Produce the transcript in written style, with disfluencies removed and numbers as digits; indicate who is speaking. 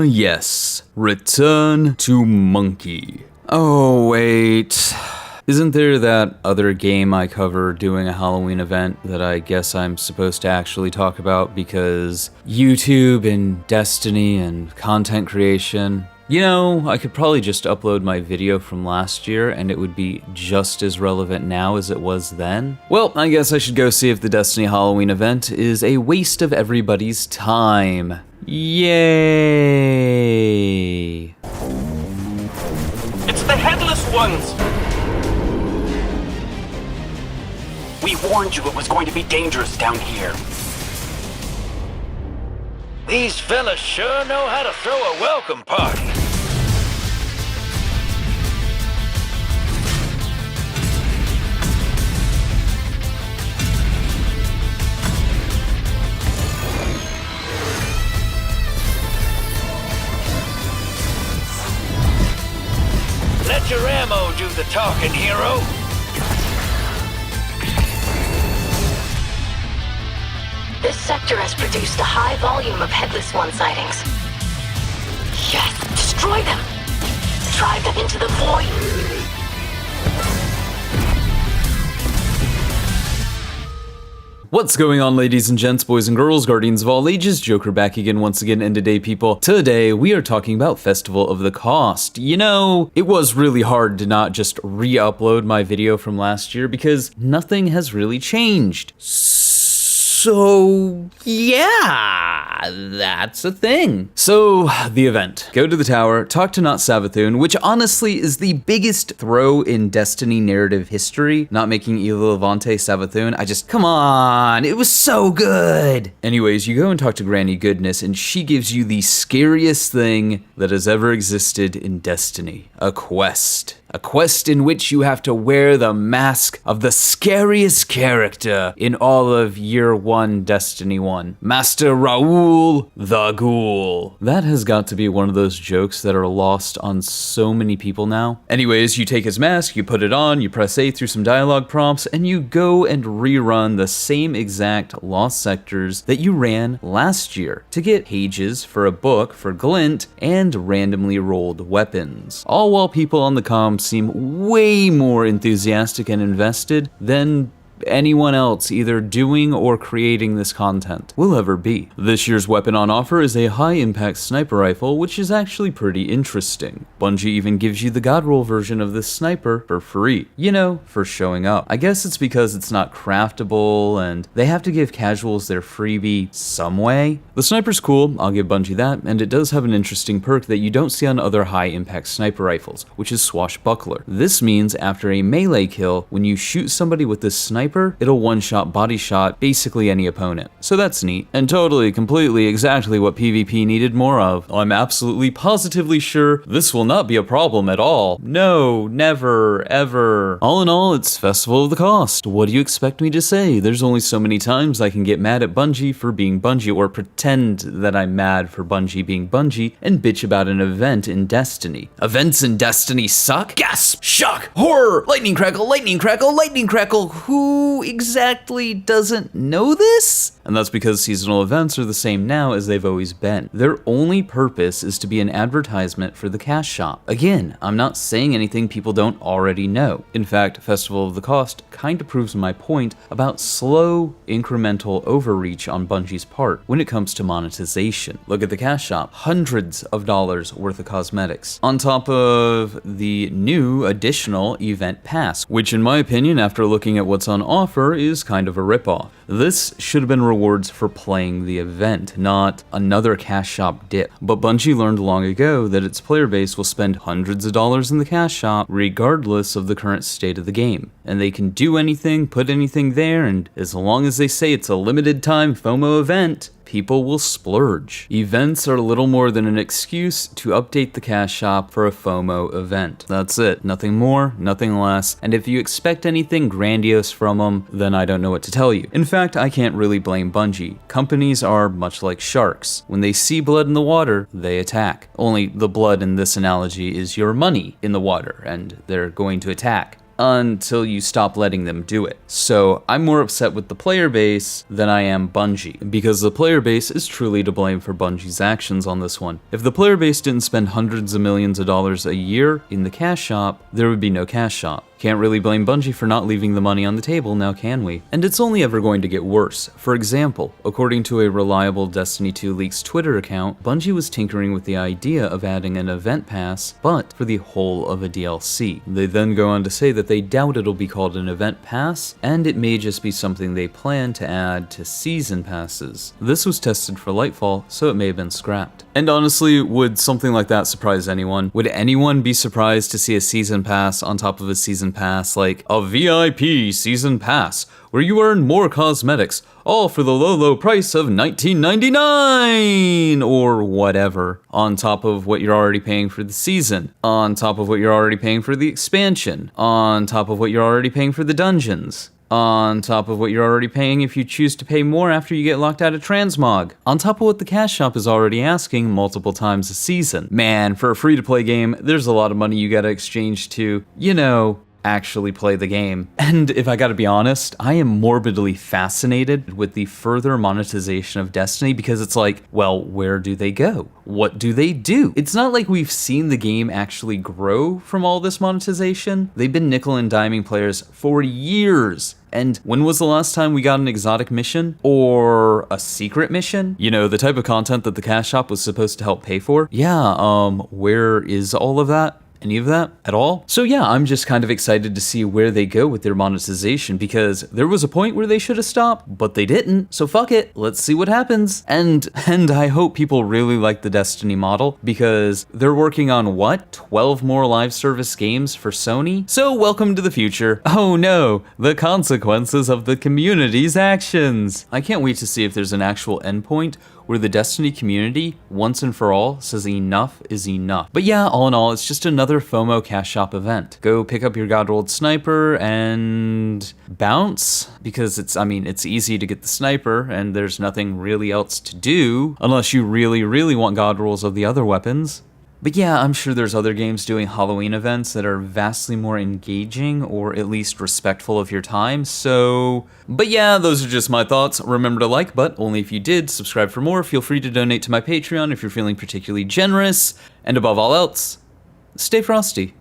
Speaker 1: Yes. Return to Monkey. Oh, wait. Isn't there that other game I cover doing a Halloween event that I guess I'm supposed to actually talk about because YouTube and Destiny and content creation? You know, I could probably just upload my video from last year and it would be just as relevant now as it was then. Well, I guess I should go see if the Destiny Halloween event is a waste of everybody's time. Yay!
Speaker 2: It's the Headless Ones! We warned you it was going to be dangerous down here.
Speaker 3: These fellas sure know how to throw a welcome party. Let your ammo do the talking, hero.
Speaker 4: This sector has produced a high volume of Headless One sightings. Yes, destroy them! Drive them into the void!
Speaker 1: What's going on, ladies and gents, boys and girls, guardians of all ages? Joker back again once again, and today, people, today we are talking about Festival of the Cost. You know, it was really hard to not just re-upload my video from last year because nothing has really changed. So, yeah, that's a thing. So, the event. Go to the tower, talk to Not Savathun, which honestly is the biggest throw in Destiny narrative history. Not making Ila Levante Savathun. Come on, it was so good. Anyways, you go and talk to Granny Goodness, and she gives you the scariest thing that has ever existed in Destiny. A quest. A quest in which you have to wear the mask of the scariest character in all of Year 1 Destiny 1. Master Raoul the Ghoul. That has got to be one of those jokes that are lost on so many people now. Anyways, you take his mask, you put it on, you press A through some dialogue prompts, and you go and rerun the same exact lost sectors that you ran last year to get pages for a book for Glint and randomly rolled weapons. All while people on the comms seem way more enthusiastic and invested than anyone else either doing or creating this content will ever be. This year's weapon on offer is a high-impact sniper rifle, which is actually pretty interesting. Bungie even gives you the god roll version of this sniper for free. You know, for showing up. I guess it's because it's not craftable and they have to give casuals their freebie some way. The sniper's cool, I'll give Bungie that, and it does have an interesting perk that you don't see on other high-impact sniper rifles, which is Swashbuckler. This means after a melee kill, when you shoot somebody with this sniper, it'll one-shot body shot basically any opponent. So that's neat, and totally, completely, exactly what PvP needed more of. I'm absolutely positively sure this will not be a problem at all. No, never, ever. All in all, it's Festival of the Cost. What do you expect me to say? There's only so many times I can get mad at Bungie for being Bungie, or pretend that I'm mad for Bungie being Bungie, and bitch about an event in Destiny. Events in Destiny suck? Gasp! Shock! Horror! Lightning crackle! Lightning crackle! Lightning crackle! Who exactly doesn't know this? And that's because seasonal events are the same now as they've always been. Their only purpose is to be an advertisement for the cash shop. Again, I'm not saying anything people don't already know. In fact, Festival of the Cost kind of proves my point about slow, incremental overreach on Bungie's part when it comes to monetization. Look at the cash shop. Hundreds of dollars worth of cosmetics. On top of the new additional event pass, which in my opinion, after looking at what's on offer, is kind of a ripoff. This should have been rewards for playing the event, not another cash shop dip. But Bungie learned long ago that its player base will spend hundreds of dollars in the cash shop regardless of the current state of the game. And they can do anything, put anything there, and as long as they say it's a limited time FOMO event, people will splurge. Events are little more than an excuse to update the cash shop for a FOMO event. That's it. Nothing more, nothing less. And if you expect anything grandiose from them, then I don't know what to tell you. In fact, I can't really blame Bungie. Companies are much like sharks. When they see blood in the water, they attack. Only the blood in this analogy is your money in the water, and they're going to attack. until you stop letting them do it. So I'm more upset with the player base than I am Bungie, because the player base is truly to blame for Bungie's actions on this one. If the player base didn't spend hundreds of millions of dollars a year in the cash shop, there would be no cash shop. Can't really blame Bungie for not leaving the money on the table, now can we? And it's only ever going to get worse. For example, according to a reliable Destiny 2 Leaks Twitter account, Bungie was tinkering with the idea of adding an event pass, but for the whole of a DLC. They then go on to say that they doubt it'll be called an event pass, and it may just be something they plan to add to season passes. This was tested for Lightfall, so it may have been scrapped. And honestly, would something like that surprise anyone? Would anyone be surprised to see a season pass on top of a season pass, like a VIP season pass, where you earn more cosmetics, all for the low price of $19.99 or whatever, on top of what you're already paying for the season, on top of what you're already paying for the expansion, on top of what you're already paying for the dungeons, on top of what you're already paying if you choose to pay more after you get locked out of transmog, on top of what the cash shop is already asking multiple times a season. Man, for a free-to-play game, there's a lot of money you gotta exchange to, actually play the game. And if I gotta be honest, I am morbidly fascinated with the further monetization of Destiny, because it's like, well, where do they go? What do they do? It's not like we've seen the game actually grow from all this monetization. They've been nickel and diming players for years. And when was the last time we got an exotic mission? Or a secret mission? The type of content that the cash shop was supposed to help pay for? Yeah, where is all of that? Any of that at all? So yeah, I'm just kind of excited to see where they go with their monetization, because there was a point where they should have stopped, but they didn't. So fuck it, let's see what happens. And I hope people really like the Destiny model, because they're working on 12 more live service games for Sony? So welcome to the future. Oh no, the consequences of the community's actions. I can't wait to see if there's an actual endpoint where the Destiny community, once and for all, says enough is enough. But yeah, all in all, it's just another FOMO cash shop event. Go pick up your God-rolled sniper and bounce, because it's easy to get the sniper, and there's nothing really else to do, unless you really, really want God rolls of the other weapons. But yeah, I'm sure there's other games doing Halloween events that are vastly more engaging, or at least respectful of your time, But yeah, those are just my thoughts. Remember to like, but only if you did. Subscribe for more. Feel free to donate to my Patreon if you're feeling particularly generous. And above all else, stay frosty.